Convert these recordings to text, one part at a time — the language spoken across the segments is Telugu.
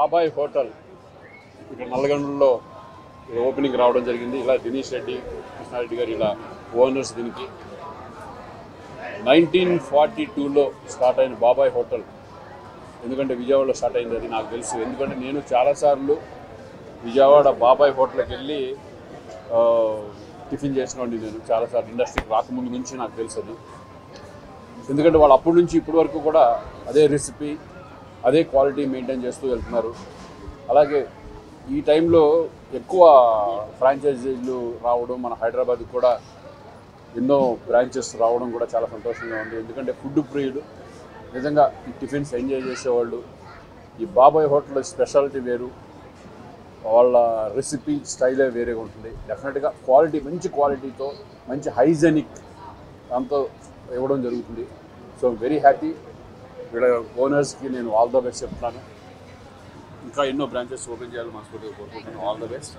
బాబాయ్ హోటల్ ఇక్కడ నల్లగొండలో ఓపెనింగ్ రావడం జరిగింది. ఇలా దినేష్ రెడ్డి, కృష్ణారెడ్డి గారు ఇలా ఓనర్స్. దీనికి 1942లో స్టార్ట్ అయిన బాబాయ్ హోటల్. ఎందుకంటే విజయవాడలో స్టార్ట్ అయింది అది నాకు తెలుసు. ఎందుకంటే నేను చాలాసార్లు విజయవాడ బాబాయ్ హోటల్కి వెళ్ళి టిఫిన్ చేసినవాడిని. నేను చాలాసార్లు ఇండస్ట్రీకి రాకముందు నుంచి నాకు తెలుసు అది. ఎందుకంటే వాళ్ళు అప్పటి నుంచి ఇప్పటి వరకు కూడా అదే రెసిపీ, అదే క్వాలిటీ మెయింటైన్ చేస్తూ వెళ్తున్నారు. అలాగే ఈ టైంలో ఎక్కువ ఫ్రాంచైజీలు రావడం, మన హైదరాబాద్కి కూడా ఎన్నో బ్రాంచెస్ రావడం కూడా చాలా సంతోషంగా ఉంది. ఎందుకంటే ఫుడ్ ప్రియులు నిజంగా ఈ టిఫిన్స్ ఎంజాయ్ చేసేవాళ్ళు. ఈ బాబాయ్ హోటల్ స్పెషాలిటీ వేరు, వాళ్ళ రెసిపీ స్టైలే వేరేగా ఉంటుంది. డెఫినెట్గా క్వాలిటీ, మంచి క్వాలిటీతో, మంచి హైజెనిక్ దాంతో ఇవ్వడం జరుగుతుంది. So very happy. వీళ్ళ ఓనర్స్కి నేను ఆల్ ద బెస్ట్ చెప్తున్నాను. ఇంకా ఎన్నో బ్రాంచెస్ ఓపెన్ చేయాలని మనస్ఫూర్తిగా కోరుకుంటున్నాను. All the best.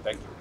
Thank you.